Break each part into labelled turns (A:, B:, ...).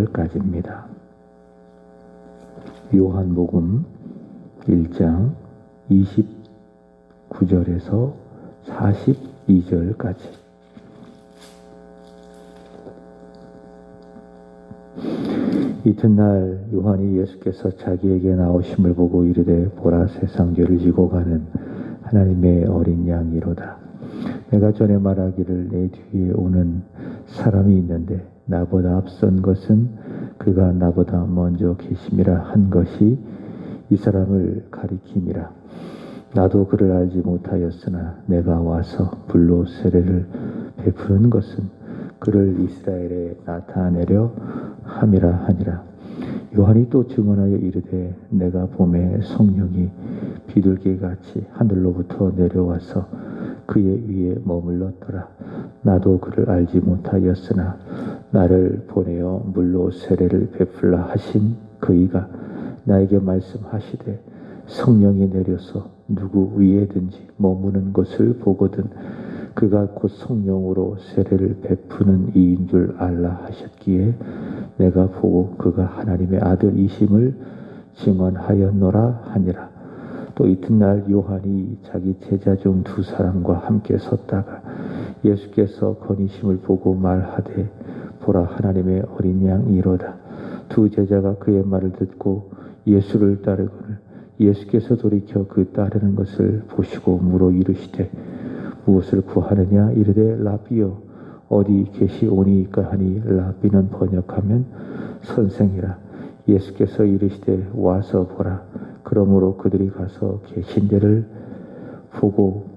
A: 까지입니다. 요한복음 1장 29절에서 42절까지. 이튿날 요한이 예수께서 자기에게 나오심을 보고 이르되 보라 세상 죄를 지고 가는 하나님의 어린 양이로다. 내가 전에 말하기를 내 뒤에 오는 사람이 있는데 나보다 앞선 것은 그가 나보다 먼저 계심이라 한 것이 이 사람을 가리킴이라. 나도 그를 알지 못하였으나 내가 와서 불로 세례를 베푸는 것은 그를 이스라엘에 나타내려 함이라 하니라. 요한이 또 증언하여 이르되 내가 봄에 성령이 비둘기같이 하늘로부터 내려와서 그의 위에 머물렀더라. 나도 그를 알지 못하였으나 나를 보내어 물로 세례를 베풀라 하신 그이가 나에게 말씀하시되 성령이 내려서 누구 위에든지 머무는 것을 보거든 그가 곧 성령으로 세례를 베푸는 이인 줄 알라 하셨기에 내가 보고 그가 하나님의 아들이심을 증언하였노라 하니라. 또 이튿날 요한이 자기 제자 중 두 사람과 함께 섰다가 예수께서 거니심을 보고 말하되 보라 하나님의 어린 양이로다. 두 제자가 그의 말을 듣고 예수를 따르거늘 예수께서 돌이켜 그 따르는 것을 보시고 물어 이르시되 무엇을 구하느냐 이르되 라비여 어디 계시오니이까 하니 라비는 번역하면 선생이라. 예수께서 이르시되 와서 보라. 그러므로 그들이 가서 계신 데를 보고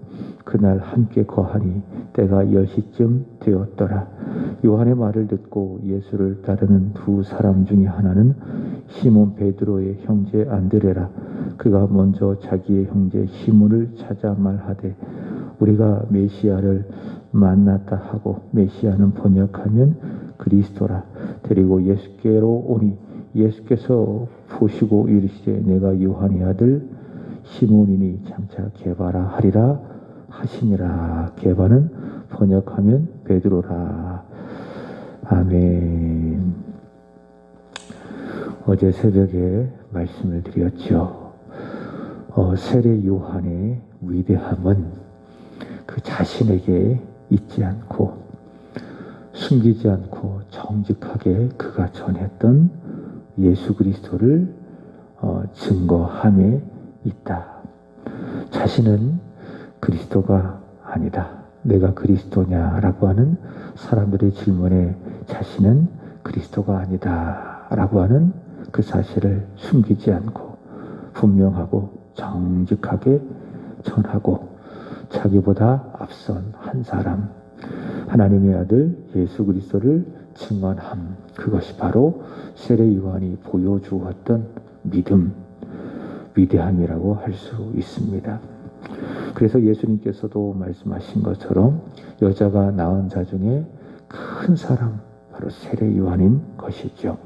A: 그날 함께 거하니 때가 10시쯤 되었더라. 요한의 말을 듣고 예수를 따르는 두 사람 중에 하나는 시몬 베드로의 형제 안드레라. 그가 먼저 자기의 형제 시몬을 찾아 말하되 우리가 메시아를 만났다 하고 메시아는 번역하면 그리스도라. 데리고 예수께로 오니 예수께서 보시고 이르시되 내가 요한의 아들 시몬이니 장차 게바라 하리라 하시니라. 게바는 번역하면 베드로라. 아멘. 어제 새벽에 말씀을 드렸죠. 세례 요한의 위대함은 그 자신에게 잊지 않고 숨기지 않고 정직하게 그가 전했던 예수 그리스도를 증거함에 있다. 자신은 그리스도가 아니다. 내가 그리스도냐라고 하는 사람들의 질문에 자신은 그리스도가 아니다 라고 하는 그 사실을 숨기지 않고 분명하고 정직하게 전하고 자기보다 앞선 한 사람 하나님의 아들 예수 그리스도를 증언함, 그것이 바로 세례 요한이 보여주었던 믿음, 위대함이라고 할 수 있습니다. 그래서 예수님께서도 말씀하신 것처럼 여자가 낳은 자 중에 큰 사람 바로 세례 요한인 것이죠.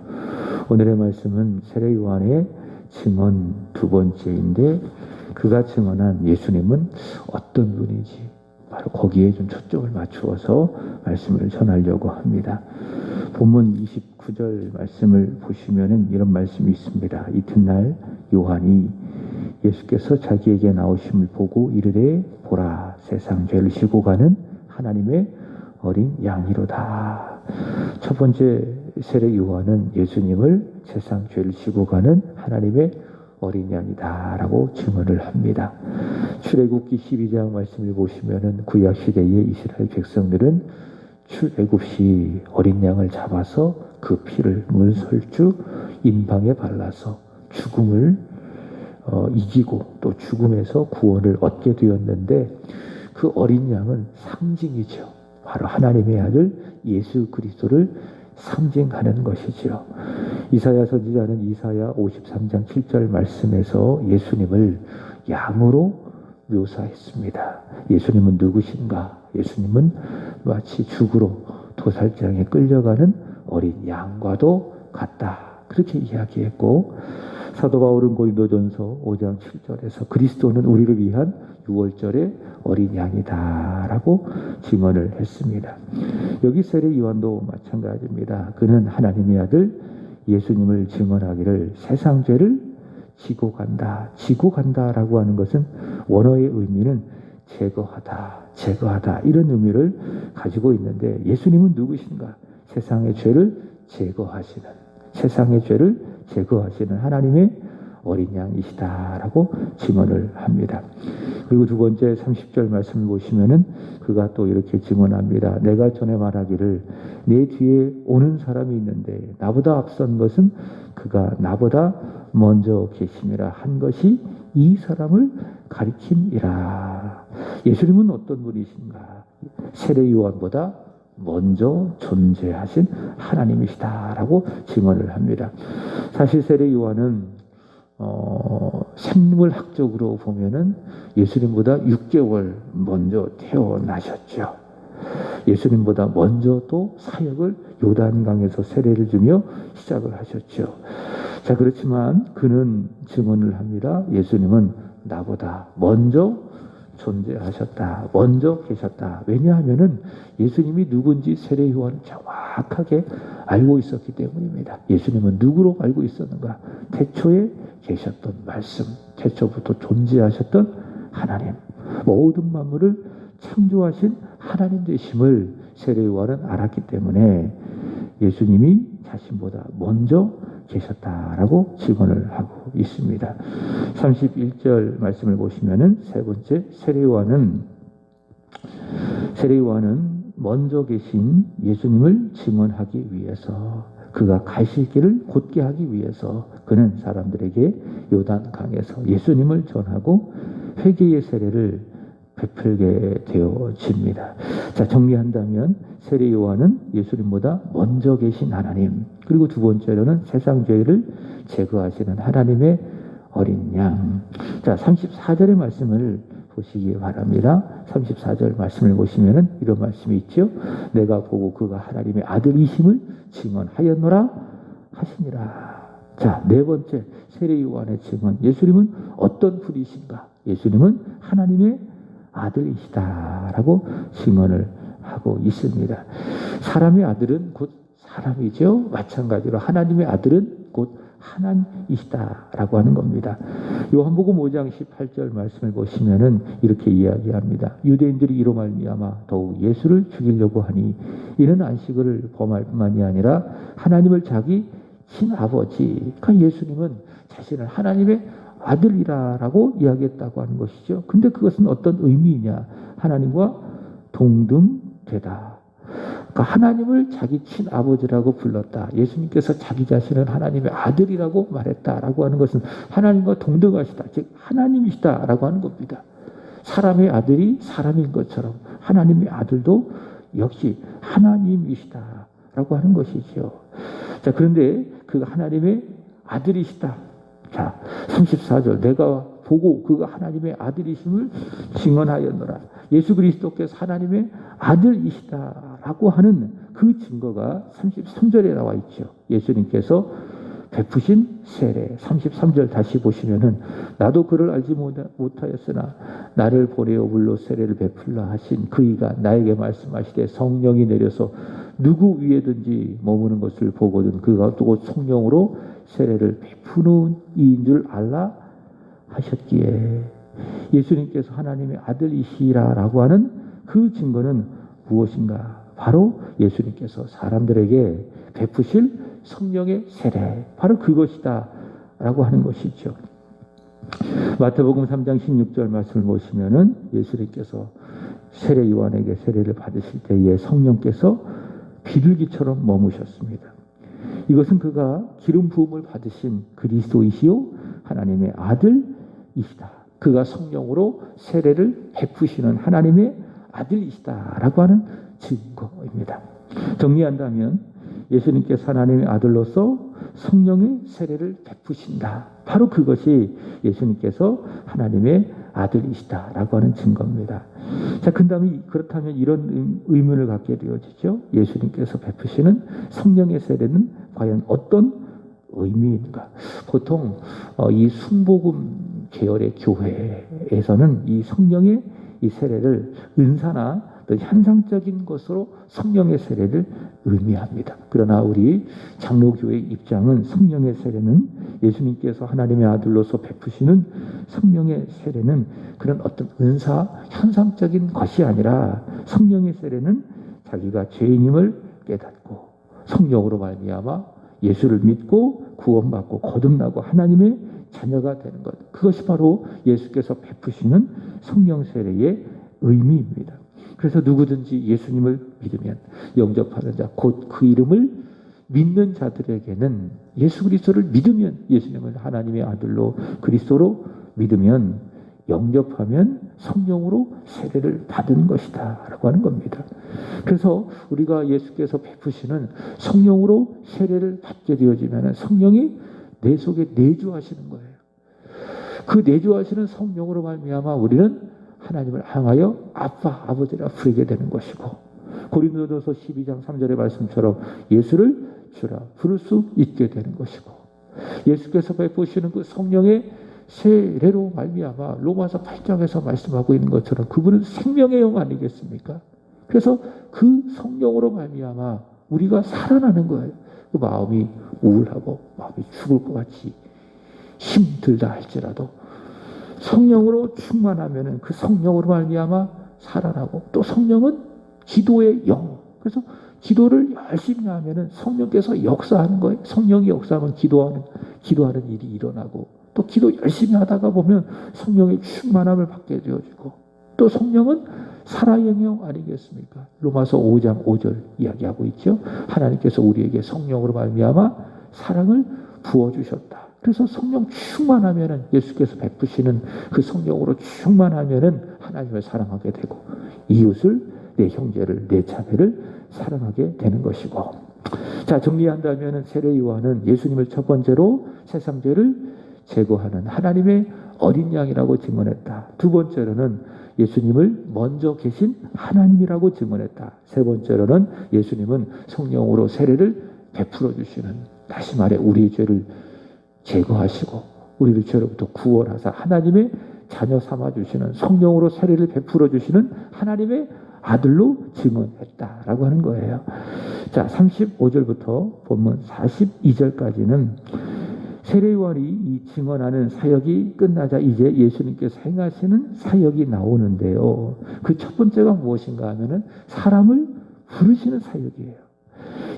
A: 오늘의 말씀은 세례 요한의 증언 두 번째인데 그가 증언한 예수님은 어떤 분인지 바로 거기에 좀 초점을 맞추어서 말씀을 전하려고 합니다. 본문 29절 말씀을 보시면은 이런 말씀이 있습니다. 이튿날 요한이 예수께서 자기에게 나오심을 보고 이르되 보라 세상 죄를 지고 가는 하나님의 어린 양이로다. 첫 번째 세례 요한은 예수님을 세상 죄를 지고 가는 하나님의 어린 양이다 라고 증언을 합니다. 출애굽기 12장 말씀을 보시면은 구약 시대의 이스라엘 백성들은 출애굽 시 어린 양을 잡아서 그 피를 문설주 인방에 발라서 죽음을 이기고 또 죽음에서 구원을 얻게 되었는데 그 어린 양은 상징이죠. 바로 하나님의 아들 예수 그리스도를 상징하는 것이죠. 이사야 선지자는 이사야 53장 7절 말씀에서 예수님을 양으로 묘사했습니다. 예수님은 누구신가? 예수님은 마치 죽으러 도살장에 끌려가는 어린 양과도 같다. 그렇게 이야기했고 사도 바울은 고린도전서 5장 7절에서 그리스도는 우리를 위한 6월절의 어린 양이다라고 증언을 했습니다. 여기 세례 요한도 마찬가지입니다. 그는 하나님의 아들 예수님을 증언하기를 세상 죄를 지고 간다. 지고 간다라고 하는 것은 원어의 의미는 제거하다 이런 의미를 가지고 있는데 예수님은 누구신가? 세상의 죄를 제거하시는 하나님의 어린 양이시다라고 증언을 합니다. 그리고 두 번째 30절 말씀을 보시면은 그가 또 이렇게 증언합니다. 내가 전에 말하기를 내 뒤에 오는 사람이 있는데 나보다 앞선 것은 그가 나보다 먼저 계심이라 한 것이 이 사람을 가리킴이라. 예수님은 어떤 분이신가? 세례 요한보다 먼저 존재하신 하나님이시다라고 증언을 합니다. 사실 세례 요한은 생물학적으로 보면은 예수님보다 6개월 먼저 태어나셨죠. 예수님보다 먼저 또 사역을 요단강에서 세례를 주며 시작을 하셨죠. 자, 그렇지만 그는 증언을 합니다. 예수님은 나보다 먼저 존재하셨다. 먼저 계셨다. 왜냐하면은 예수님이 누군지 세례 요한은 정확하게 알고 있었기 때문입니다. 예수님은 누구로 알고 있었는가? 태초에 계셨던 말씀, 태초부터 존재하셨던 하나님, 모든 만물을 창조하신 하나님 되심을 세례 요한은 알았기 때문에 예수님이 자신보다 먼저 계셨다라고 증언을 하고 있습니다. 31절 말씀을 보시면은 세 번째 세례 요한은 먼저 계신 예수님을 증언하기 위해서 그가 가실 길을 곧게 하기 위해서 그는 사람들에게 요단강에서 예수님을 전하고 회개의 세례를 베풀게 되어집니다. 자, 정리한다면 세례 요한은 예수님보다 먼저 계신 하나님, 그리고 두 번째로는 세상 죄를 제거하시는 하나님의 어린 양. 자, 34절의 말씀을 보시기 바랍니다. 34절 말씀을 보시면은 이런 말씀이 있죠. 내가 보고 그가 하나님의 아들이심을 증언하였노라 하시니라. 자, 네 번째 세례 요한의 증언. 예수님은 어떤 분이신가? 예수님은 하나님의 아들이시다라고 증언을 하고 있습니다. 사람의 아들은 곧 사람이죠. 마찬가지로 하나님의 아들은 곧 하나님이시다라고 하는 겁니다. 요한복음 5장 18절 말씀을 보시면은 이렇게 이야기합니다. 유대인들이 이로 말미암아 더욱 예수를 죽이려고 하니 이는 안식을 범할 뿐만이 아니라 하나님을 자기 친아버지, 그러니까 예수님은 자신을 하나님의 아들이라고 이야기했다고 하는 것이죠. 근데 그것은 어떤 의미이냐? 하나님과 동등되다. 그러니까 하나님을 자기 친아버지라고 불렀다. 예수님께서 자기 자신을 하나님의 아들이라고 말했다라고 하는 것은 하나님과 동등하시다. 즉 하나님이시다라고 하는 겁니다. 사람의 아들이 사람인 것처럼 하나님의 아들도 역시 하나님이시다라고 하는 것이죠. 자, 그런데 그 하나님의 아들이시다. 자, 34절 내가 보고 그가 하나님의 아들이심을 증언하였노라. 예수 그리스도께서 하나님의 아들이시다라고 하는 그 증거가 33절에 나와 있죠. 예수님께서 베푸신 세례 33절 다시 보시면은 나도 그를 알지 못하였으나 나를 보내어 물로 세례를 베풀라 하신 그이가 나에게 말씀하시되 성령이 내려서 누구 위에든지 머무는 것을 보거든 그가 또 성령으로 세례를 베푸는 이인 줄 알라 하셨기에 예수님께서 하나님의 아들이시라라고 하는 그 증거는 무엇인가? 바로 예수님께서 사람들에게 베푸실 성령의 세례, 바로 그것이다 라고 하는 것이죠. 마태복음 3장 16절 말씀을 보시면은 예수님께서 세례 요한에게 세례를 받으실 때에 성령께서 비둘기처럼 머무셨습니다. 이것은 그가 기름 부음을 받으신 그리스도이시요 하나님의 아들이시다. 그가 성령으로 세례를 베푸시는 하나님의 아들이시다라고 하는 증거입니다. 정리한다면 예수님께서 하나님의 아들로서 성령의 세례를 베푸신다. 바로 그것이 예수님께서 하나님의 아들이시다라고 하는 증거입니다. 자, 그렇다면 이런 의문을 갖게 되어지죠. 예수님께서 베푸시는 성령의 세례는 과연 어떤 의미인가? 보통 이 순복음 계열의 교회에서는 이 성령의 이 세례를 은사나 또 현상적인 것으로 성령의 세례를 의미합니다. 그러나 우리 장로교회의 입장은 성령의 세례는 예수님께서 하나님의 아들로서 베푸시는 성령의 세례는 그런 어떤 은사, 현상적인 것이 아니라 성령의 세례는 자기가 죄인임을 깨닫고 성령으로 말미암아 예수를 믿고 구원받고 거듭나고 하나님의 자녀가 되는 것. 그것이 바로 예수께서 베푸시는 성령 세례의 의미입니다. 그래서 누구든지 예수님을 믿으면 영접하는 자, 곧 그 이름을 믿는 자들에게는 예수 그리스도를 믿으면 예수님을 하나님의 아들로 그리스도로 믿으면 영접하면 성령으로 세례를 받은 것이다 라고 하는 겁니다. 그래서 우리가 예수께서 베푸시는 성령으로 세례를 받게 되어지면 성령이 내 속에 내주하시는 거예요. 그 내주하시는 성령으로 말미암아 우리는 하나님을 향하여 아빠, 아버지라 부르게 되는 것이고 고린도전서 12장 3절의 말씀처럼 예수를 주라 부를 수 있게 되는 것이고 예수께서 베푸시는 그 성령의 세례로 말미암아 로마서 8장에서 말씀하고 있는 것처럼 그분은 생명의 영 아니겠습니까? 그래서 그 성령으로 말미암아 우리가 살아나는 거예요. 그 마음이 우울하고 마음이 죽을 것 같이 힘들다 할지라도 성령으로 충만하면은 그 성령으로 말미암아 살아나고 또 성령은 기도의 영. 그래서 기도를 열심히 하면은 성령께서 역사하는 거예요. 성령이 역사하면 기도하는 일이 일어나고 또 기도 열심히 하다가 보면 성령의 충만함을 받게 되어지고 또 성령은 사랑의 영 아니겠습니까? 로마서 5장 5절 이야기하고 있죠. 하나님께서 우리에게 성령으로 말미암아 사랑을 부어주셨다. 그래서 성령 충만하면은 예수께서 베푸시는 그 성령으로 충만하면은 하나님을 사랑하게 되고 이웃을 내 형제를 내 자매를 사랑하게 되는 것이고 자 정리한다면은 세례 요한은 예수님을 첫 번째로 세상 죄를 제거하는 하나님의 어린 양이라고 증언했다. 두 번째로는 예수님을 먼저 계신 하나님이라고 증언했다. 세 번째로는 예수님은 성령으로 세례를 베풀어 주시는 다시 말해 우리의 죄를 제거하시고 우리를 죄로부터 구원하사 하나님의 자녀 삼아주시는 성령으로 세례를 베풀어 주시는 하나님의 아들로 증언했다라고 하는 거예요. 자, 35절부터 본문 42절까지는 세례요한이 이 증언하는 사역이 끝나자 이제 예수님께서 행하시는 사역이 나오는데요. 그 첫 번째가 무엇인가 하면은 사람을 부르시는 사역이에요.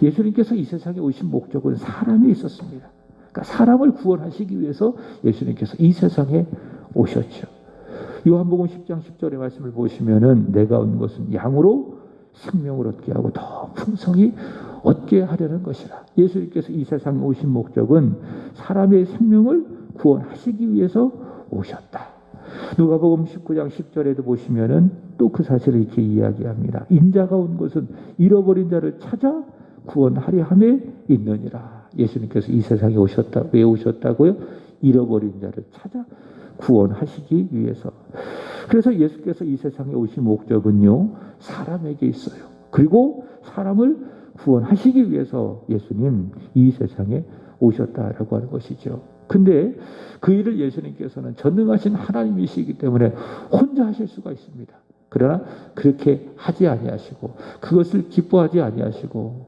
A: 예수님께서 이 세상에 오신 목적은 사람이 있었습니다. 그러니까 사람을 구원하시기 위해서 예수님께서 이 세상에 오셨죠. 요한복음 10장 10절의 말씀을 보시면은 내가 온 것은 양으로 생명을 얻게 하고 더 풍성히 얻게 하려는 것이라. 예수님께서 이 세상에 오신 목적은 사람의 생명을 구원하시기 위해서 오셨다. 누가복음 19장 10절에도 보시면은 또 그 사실을 이렇게 이야기합니다. 인자가 온 것은 잃어버린 자를 찾아 구원하려 함에 있느니라. 예수님께서 이 세상에 오셨다. 왜 오셨다고요? 잃어버린 자를 찾아 구원하시기 위해서. 그래서 예수께서 이 세상에 오신 목적은요, 사람에게 있어요. 그리고 사람을 구원하시기 위해서 예수님 이 세상에 오셨다라고 하는 것이죠. 근데 그 일을 예수님께서는 전능하신 하나님이시기 때문에 혼자 하실 수가 있습니다. 그러나 그렇게 하지 아니하시고 그것을 기뻐하지 아니하시고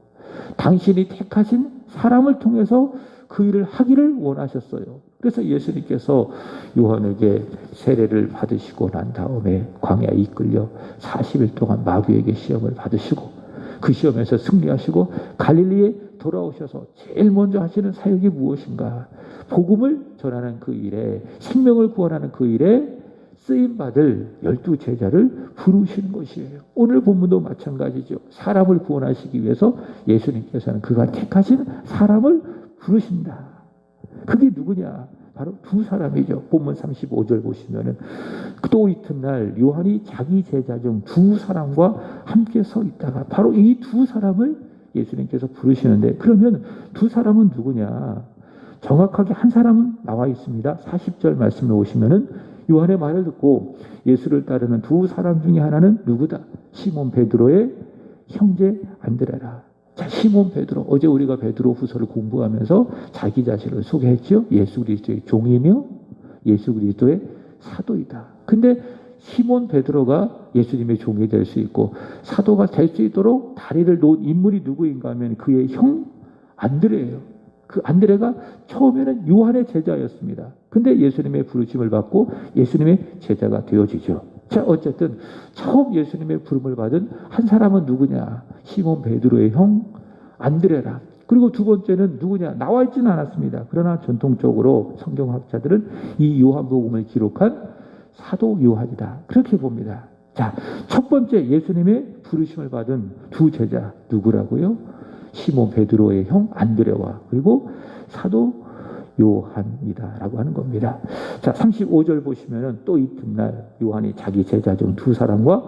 A: 당신이 택하신 사람을 통해서 그 일을 하기를 원하셨어요. 그래서 예수님께서 요한에게 세례를 받으시고 난 다음에 광야에 이끌려 40일 동안 마귀에게 시험을 받으시고 그 시험에서 승리하시고 갈릴리에 돌아오셔서 제일 먼저 하시는 사역이 무엇인가? 복음을 전하는 그 일에, 생명을 구원하는 그 일에 쓰임받을 12 제자를 부르시는 것이에요. 오늘 본문도 마찬가지죠. 사람을 구원하시기 위해서 예수님께서는 그가 택하신 사람을 부르신다. 그게 누구냐? 바로 두 사람이죠. 본문 35절 보시면은 또 이튿날 요한이 자기 제자 중 두 사람과 함께 서 있다가 바로 이 두 사람을 예수님께서 부르시는데 그러면 두 사람은 누구냐? 정확하게 한 사람은 나와 있습니다. 40절 말씀에 오시면은 요한의 말을 듣고 예수를 따르는 두 사람 중에 하나는 누구다? 시몬 베드로의 형제 안드레라. 자, 시몬 베드로. 어제 우리가 베드로 후서를 공부하면서 자기 자신을 소개했죠. 예수 그리스도의 종이며 예수 그리스도의 사도이다. 근데 시몬 베드로가 예수님의 종이 될 수 있고 사도가 될 수 있도록 다리를 놓은 인물이 누구인가 하면 그의 형 안드레예요. 그 안드레가 처음에는 요한의 제자였습니다. 근데 예수님의 부르심을 받고 예수님의 제자가 되어지죠. 자, 어쨌든 처음 예수님의 부름을 받은 한 사람은 누구냐? 시몬 베드로의 형 안드레라. 그리고 두 번째는 누구냐? 나와 있지는 않았습니다. 그러나 전통적으로 성경학자들은 이 요한복음을 기록한 사도 요한이다. 그렇게 봅니다. 자, 첫 번째 예수님의 부르심을 받은 두 제자 누구라고요? 시몬 베드로의 형 안드레와 그리고 사도 요한이다라고 하는 겁니다. 자, 35절 보시면은 또 이튿날 요한이 자기 제자 중 두 사람과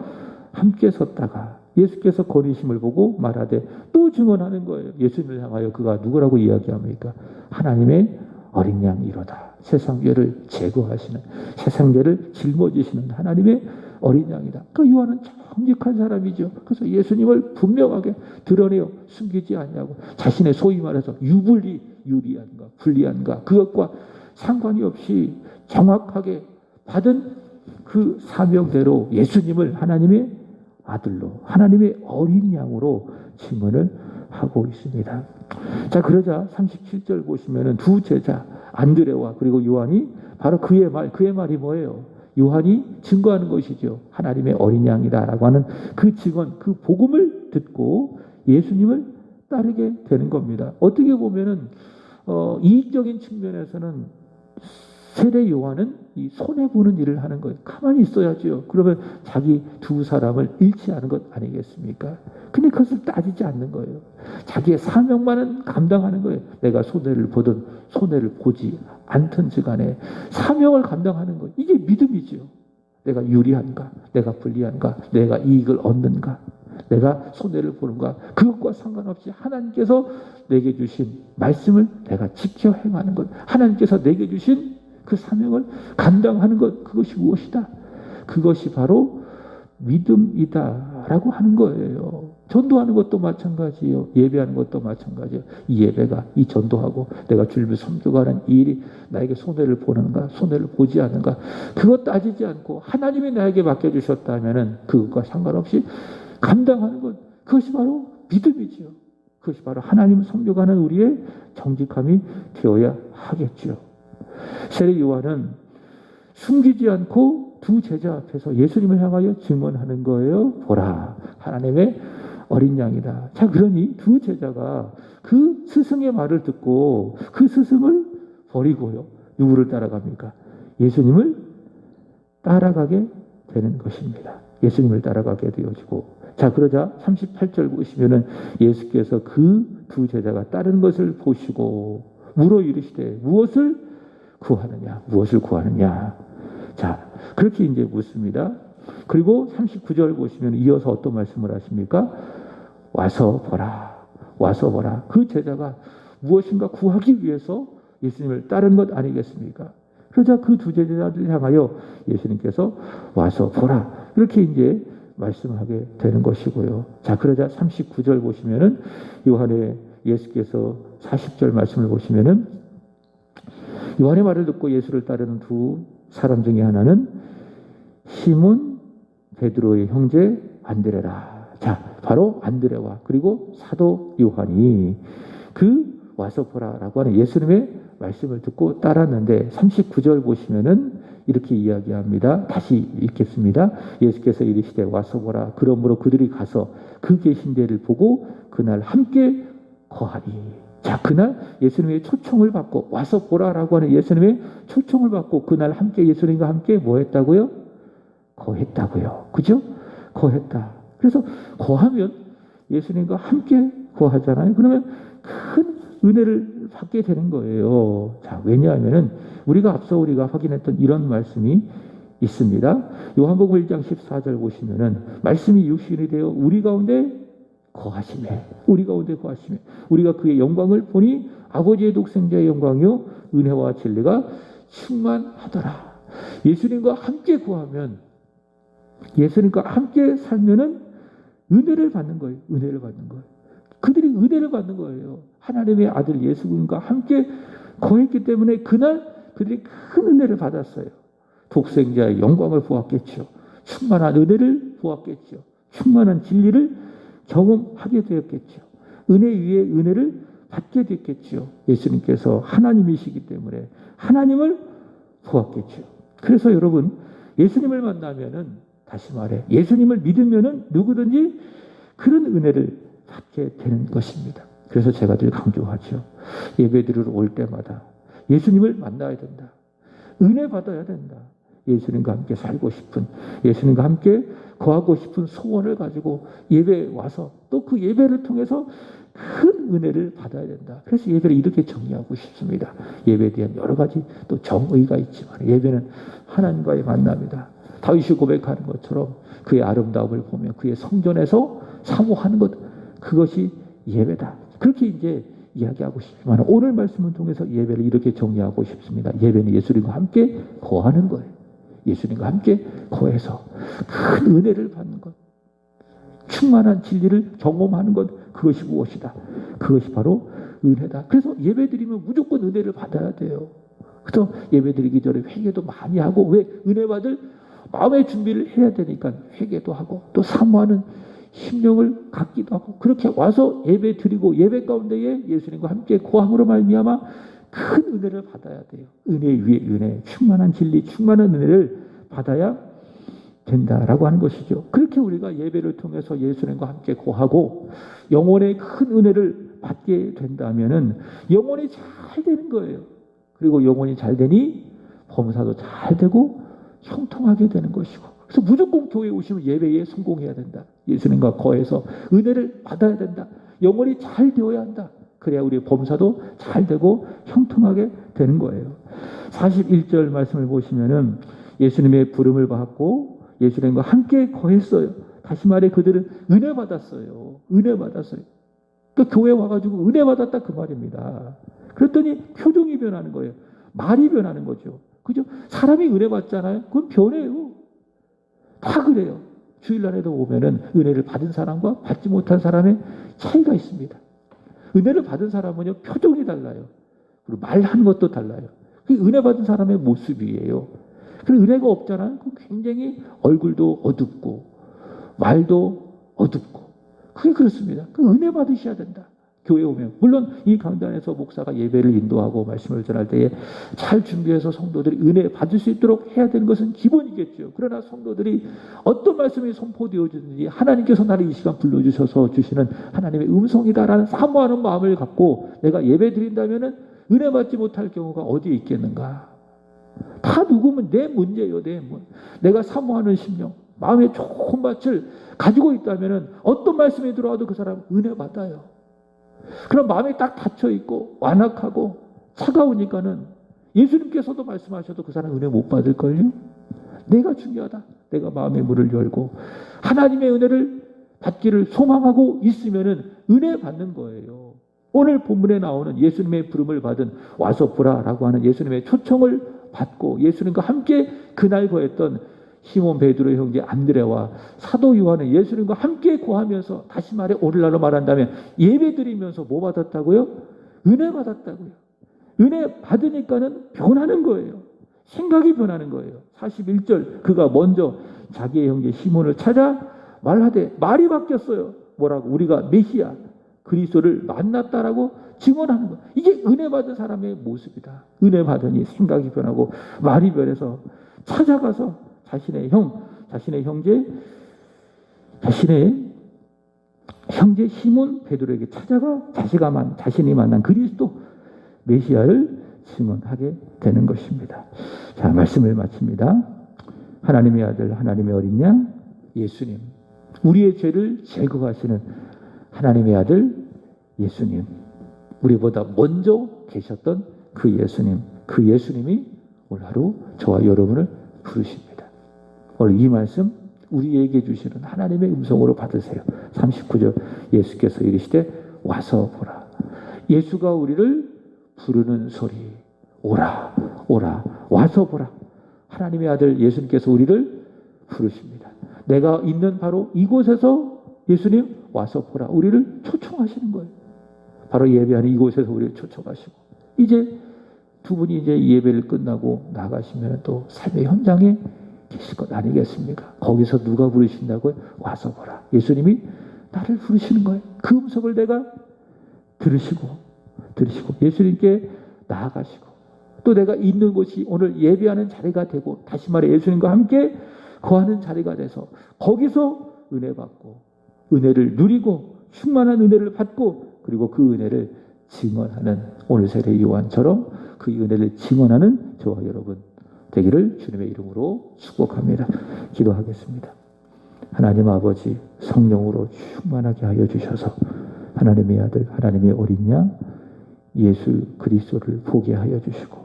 A: 함께 섰다가 예수께서 거리심을 보고 말하되 또 증언하는 거예요. 예수님을 향하여 그가 누구라고 이야기합니까? 하나님의 어린 양이로다. 세상 죄를 제거하시는, 세상 죄를 짊어지시는 하나님의 어린 양이다. 그 요한은 정직한 사람이죠. 그래서 예수님을 분명하게 드러내어 숨기지 않냐고 자신의 소위 말해서 유리한가 불리한가 그것과 상관이 없이 정확하게 받은 그 사명대로 예수님을 하나님의 아들로 하나님의 어린 양으로 증언을 하고 있습니다. 자, 그러자 37절 보시면은 두 제자 안드레와 그리고 요한이 바로 그의 말이 뭐예요? 요한이 증거하는 것이죠. 하나님의 어린 양이다라고 하는 그 증언, 그 복음을 듣고 예수님을 따르게 되는 겁니다. 어떻게 보면은 이익적인 측면에서는 세례 요한은 이 손해보는 일을 하는 거예요. 가만히 있어야죠. 그러면 자기 두 사람을 잃지 않은 것 아니겠습니까? 근데 그것을 따지지 않는 거예요. 자기의 사명만은 감당하는 거예요. 내가 손해를 보든 손해를 보지 않든지 간에 사명을 감당하는 거예요. 이게 믿음이죠. 내가 유리한가? 내가 불리한가? 내가 이익을 얻는가? 내가 손해를 보는가? 그것과 상관없이 하나님께서 내게 주신 말씀을 내가 지켜 행하는 것. 하나님께서 내게 주신 그 사명을 감당하는 것. 그것이 무엇이다? 그것이 바로 믿음이다라고 하는 거예요. 전도하는 것도 마찬가지예요. 예배하는 것도 마찬가지예요. 이 예배가, 이 전도하고 내가 주님을 섬겨가는 이 일이 나에게 손해를 보는가, 손해를 보지 않는가, 그것 따지지 않고 하나님이 나에게 맡겨주셨다면은 그것과 상관없이 감당하는 것, 그것이 바로 믿음이죠. 그것이 바로 하나님을 섬겨가는 우리의 정직함이 되어야 하겠죠. 세례 요한은 숨기지 않고 두 제자 앞에서 예수님을 향하여 증언하는 거예요. 보라, 하나님의 어린 양이다. 자, 그러니 두 제자가 그 스승의 말을 듣고 그 스승을 버리고요. 누구를 따라갑니까? 예수님을 따라가게 되는 것입니다. 예수님을 따라가게 되어지고. 자, 그러자 38절 보시면은 예수께서 그 두 제자가 따르는 것을 보시고 물어 이르시되 무엇을 구하느냐? 무엇을 구하느냐? 자, 그렇게 이제 묻습니다. 그리고 39절 보시면 이어서 어떤 말씀을 하십니까? 와서 보라. 와서 보라. 그 제자가 무엇인가 구하기 위해서 예수님을 따른 것 아니겠습니까? 그러자 그 두 제자들을 향하여 예수님께서 와서 보라. 이렇게 이제 말씀하게 되는 것이고요. 자, 그러자 39절 보시면은 요한의 예수께서 40절 말씀을 보시면은 요한의 말을 듣고 예수를 따르는 두 사람 중에 하나는 시몬 베드로의 형제 안드레라. 자, 바로 안드레와 그리고 사도 요한이 그 와서 보라라고 하는 예수님의 말씀을 듣고 따랐는데 39절 보시면은 이렇게 이야기합니다. 다시 읽겠습니다. 예수께서 이르시되 와서 보라. 그러므로 그들이 가서 그 계신 데를 보고 그날 함께 거하니. 자, 그날 예수님의 초청을 받고 와서 보라라고 하는 예수님의 초청을 받고 그날 함께 예수님과 함께 뭐 했다고요? 거했다고요. 그죠? 거했다. 그래서 거하면 예수님과 함께 거하잖아요. 그러면 큰 은혜를 받게 되는 거예요. 자, 왜냐하면은 우리가 확인했던 이런 말씀이 있습니다. 요한복음 1장 14절 보시면은 말씀이 육신이 되어 우리 가운데 거하시매. 우리가 그의 영광을 보니 아버지의 독생자의 영광이요 은혜와 진리가 충만하더라. 예수님과 함께 구하면, 예수님과 함께 살면은 은혜를 받는 거예요. 그들이 은혜를 받는 거예요. 하나님의 아들 예수 그리스도와 함께 거했기 때문에 그날 그들이 큰 은혜를 받았어요. 독생자의 영광을 보았겠죠. 충만한 은혜를 보았겠죠. 충만한 진리를 경험하게 되었겠죠. 은혜 위에 은혜를 받게 됐겠죠. 예수님께서 하나님이시기 때문에 하나님을 보았겠죠. 그래서 여러분, 예수님을 만나면은, 다시 말해 예수님을 믿으면은 누구든지 그런 은혜를 받게 되는 것입니다. 그래서 제가 늘 강조하죠. 예배드리러 올 때마다 예수님을 만나야 된다. 은혜 받아야 된다. 예수님과 함께 살고 싶은, 예수님과 함께 거하고 싶은 소원을 가지고 예배에 와서 또 그 예배를 통해서 큰 은혜를 받아야 된다. 그래서 예배를 이렇게 정리하고 싶습니다. 예배에 대한 여러 가지 또 정의가 있지만 예배는 하나님과의 만남이다. 다윗이 고백하는 것처럼 그의 아름다움을 보며 그의 성전에서 사모하는 것, 그것이 예배다. 그렇게 이제 이야기하고 싶지만 오늘 말씀을 통해서 예배를 이렇게 정리하고 싶습니다. 예배는 예수님과 함께 거하는 거예요. 예수님과 함께 거해서 큰 은혜를 받는 것, 충만한 진리를 경험하는 것, 그것이 무엇이다? 그것이 바로 은혜다. 그래서 예배드리면 무조건 은혜를 받아야 돼요. 그래서 예배드리기 전에 회개도 많이 하고, 왜? 은혜 받을 마음의 준비를 해야 되니까 회개도 하고 또 사모하는 심령을 갖기도 하고, 그렇게 와서 예배 드리고 예배 가운데에 예수님과 함께 거함으로 말미암아 큰 은혜를 받아야 돼요. 은혜 위에 은혜, 충만한 진리, 충만한 은혜를 받아야 된다라고 하는 것이죠. 그렇게 우리가 예배를 통해서 예수님과 함께 거하고 영혼의 큰 은혜를 받게 된다면은 영혼이 잘 되는 거예요. 그리고 영혼이 잘 되니 범사도 잘 되고 형통하게 되는 것이고, 그래서 무조건 교회에 오시면 예배에 성공해야 된다. 예수님과 거해서 은혜를 받아야 된다. 영혼이 잘 되어야 한다. 그래야 우리의 범사도 잘 되고 형통하게 되는 거예요. 41절 말씀을 보시면은 예수님의 부름을 받고 예수님과 함께 거했어요. 다시 말해 그들은 은혜 받았어요. 은혜 받았어요. 그러니까 교회 와가지고 은혜 받았다 그 말입니다. 그랬더니 표정이 변하는 거예요. 말이 변하는 거죠. 그죠? 사람이 은혜 받잖아요. 그건 변해요. 다 그래요. 주일날에도 보면은 은혜를 받은 사람과 받지 못한 사람의 차이가 있습니다. 은혜를 받은 사람은요, 표정이 달라요. 그리고 말하는 것도 달라요. 그게 은혜 받은 사람의 모습이에요. 그리고 은혜가 없잖아요. 굉장히 얼굴도 어둡고 말도 어둡고, 그게 그렇습니다. 그 은혜 받으셔야 된다. 교회 오면 물론 이 강단에서 목사가 예배를 인도하고 말씀을 전할 때에 잘 준비해서 성도들이 은혜 받을 수 있도록 해야 되는 것은 기본이겠죠. 그러나 성도들이 어떤 말씀이 선포되어지든지 하나님께서 나를 이 시간 불러주셔서 주시는 하나님의 음성이다라는 사모하는 마음을 갖고 내가 예배 드린다면은 은혜 받지 못할 경우가 어디에 있겠는가? 다 누구면 내 문제예요. 내가 사모하는 심령, 마음의 좋은 밭을 가지고 있다면은 어떤 말씀이 들어와도 그 사람 은혜 받아요. 그럼 마음이 딱 닫혀 있고 완악하고 차가우니까는 예수님께서도 말씀하셔도 그 사람 은혜 못 받을걸요. 내가 중요하다. 내가 마음의 문을 열고 하나님의 은혜를 받기를 소망하고 있으면은 은혜 받는 거예요. 오늘 본문에 나오는 예수님의 부름을 받은 와서 보라라고 하는 예수님의 초청을 받고 예수님과 함께 그날 거했던 시몬 베드로의 형제 안드레와 사도 요한은 예수님과 함께 거하면서, 다시 말해 오늘날로 말한다면 예배드리면서 뭐 받았다고요? 은혜 받았다고요. 은혜 받으니까는 변하는 거예요. 생각이 변하는 거예요. 41절, 그가 먼저 자기의 형제 시몬을 찾아 말하되, 말이 바뀌었어요. 뭐라고? 우리가 메시아 그리스도를 만났다라고 증언하는 거예요. 이게 은혜 받은 사람의 모습이다. 은혜 받으니 생각이 변하고 말이 변해서 찾아가서 자신의 형제 시몬 베드로에게 찾아가 자신이 만난 그리스도 메시아를 증언하게 되는 것입니다. 자, 말씀을 마칩니다. 하나님의 아들, 하나님의 어린 양 예수님, 우리의 죄를 제거하시는 하나님의 아들 예수님, 우리보다 먼저 계셨던 그 예수님이 오늘 하루 저와 여러분을 부르십니다. 오늘 이 말씀 우리에게 주시는 하나님의 음성으로 받으세요. 39절, 예수께서 이르시되 와서 보라. 예수가 우리를 부르는 소리, 오라 오라 와서 보라. 하나님의 아들 예수님께서 우리를 부르십니다. 내가 있는 바로 이곳에서 예수님 와서 보라. 우리를 초청하시는 거예요. 바로 예배하는 이곳에서 우리를 초청하시고, 이제 두 분이 이제 예배를 끝나고 나가시면 또 삶의 현장에 계실 것 아니겠습니까? 거기서 누가 부르신다고요? 와서 보라. 예수님이 나를 부르시는 거예요. 그 음성을 내가 들으시고 예수님께 나아가시고, 또 내가 있는 곳이 오늘 예배하는 자리가 되고, 다시 말해 예수님과 함께 거하는 자리가 돼서 거기서 은혜 받고 은혜를 누리고 충만한 은혜를 받고, 그리고 그 은혜를 증언하는, 오늘 세례 요한처럼 그 은혜를 증언하는 저와 여러분 되기를 주님의 이름으로 축복합니다. 기도하겠습니다. 하나님 아버지, 성령으로 충만하게 하여 주셔서 하나님의 아들, 하나님의 어린 양 예수 그리스도를 보게 하여 주시고,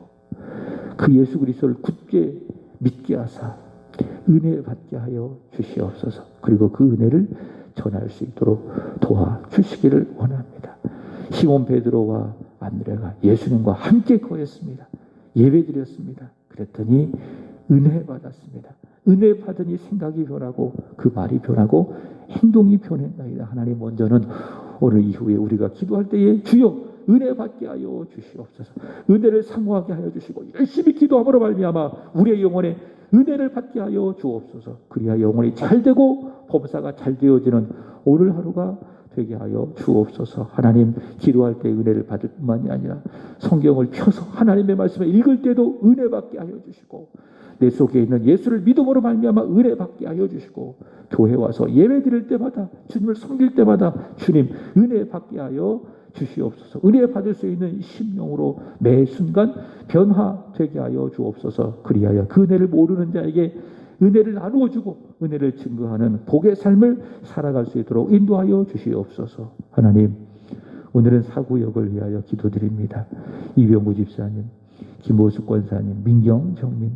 A: 그 예수 그리스도를 굳게 믿게 하사 은혜 받게 하여 주시옵소서. 그리고 그 은혜를 전할 수 있도록 도와주시기를 원합니다. 시몬 베드로와 안드레가 예수님과 함께 거했습니다. 예배드렸습니다. 그랬더니 은혜 받았습니다. 은혜 받으니 생각이 변하고 그 말이 변하고 행동이 변했나이다. 하나님, 먼저는 오늘 이후에 우리가 기도할 때에 주여 은혜 받게 하여 주시옵소서. 은혜를 사모하게 하여 주시고 열심히 기도함으로 말미암아 우리의 영혼에 은혜를 받게 하여 주옵소서. 그리하여 영혼이 잘 되고 범사가 잘 되어지는 오늘 하루가 되게 하여 주옵소서. 하나님, 기도할 때 은혜를 받을 뿐만이 아니라 성경을 펴서 하나님의 말씀을 읽을 때도 은혜 받게 하여 주시고, 내 속에 있는 예수를 믿음으로 말미암아 은혜 받게 하여 주시고, 교회 와서 예배 드릴 때마다, 주님을 섬길 때마다 주님 은혜 받게 하여 주시옵소서. 은혜 받을 수 있는 심령으로 매 순간 변화되게 하여 주옵소서. 그리하여 그 은혜를 모르는 자에게 은혜를 나누어 주고 은혜를 증거하는 복의 삶을 살아갈 수 있도록 인도하여 주시옵소서. 하나님, 오늘은 사구역을 위하여 기도드립니다. 이병구 집사님, 김보숙 권사님, 민경 정민,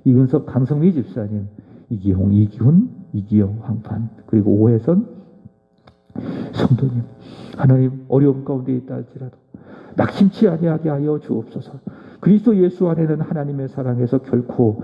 A: 이근섭 강성미 집사님, 이기홍, 이기훈, 이기영, 황판, 그리고 오혜선 성도님, 하나님, 어려움 가운데 있다 할지라도 낙심치 아니하게 하여 주옵소서. 그리스도 예수 안에는 하나님의 사랑에서 결코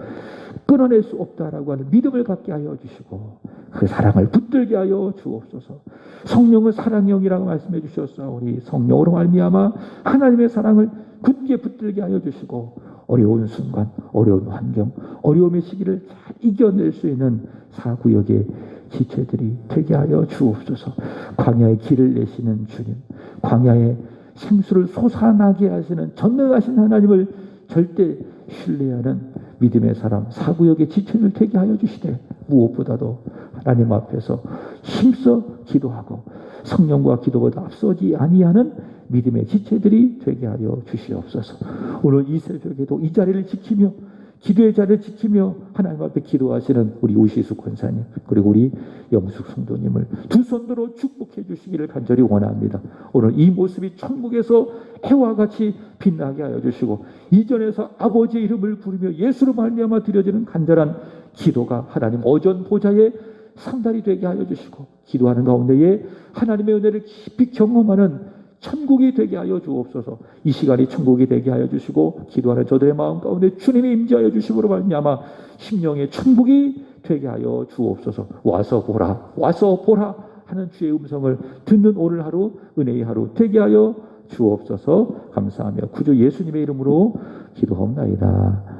A: 끊어낼 수 없다라고 하는 믿음을 갖게 하여 주시고, 그 사랑을 붙들게 하여 주옵소서. 성령은 사랑의 영이라고 말씀해 주셨사오니 성령으로 말미암아 하나님의 사랑을 굳게 붙들게 하여 주시고, 어려운 순간, 어려운 환경, 어려움의 시기를 잘 이겨낼 수 있는 사구역의 지체들이 되게 하여 주옵소서. 광야의 길을 내시는 주님, 광야의 생수를 솟아나게 하시는 전능하신 하나님을 절대 신뢰하는 믿음의 사람, 사구역의 지체들 되게 하여 주시되, 무엇보다도 하나님 앞에서 힘써 기도하고 성령과 기도보다 앞서지 아니하는 믿음의 지체들이 되게 하여 주시옵소서. 오늘 이 새벽에도 이 자리를 지키며 기도의 자리를 지키며 하나님 앞에 기도하시는 우리 우시수 권사님, 그리고 우리 영숙 성도님을 두 손으로 축복해 주시기를 간절히 원합니다. 오늘 이 모습이 천국에서 해와 같이 빛나게 하여 주시고, 이전에서 아버지의 이름을 부르며 예수로 말미암아 드려지는 간절한 기도가 하나님 어전 보좌에 상달이 되게 하여 주시고, 기도하는 가운데에 하나님의 은혜를 깊이 경험하는 천국이 되게 하여 주옵소서. 이 시간이 천국이 되게 하여 주시고, 기도하는 저들의 마음 가운데 주님이 임재하여 주심으로 말미암아 심령의 천국이 되게 하여 주옵소서. 와서 보라, 와서 보라 하는 주의 음성을 듣는 오늘 하루, 은혜의 하루 되게 하여 주옵소서. 감사하며 구주 예수님의 이름으로 기도하옵나이다.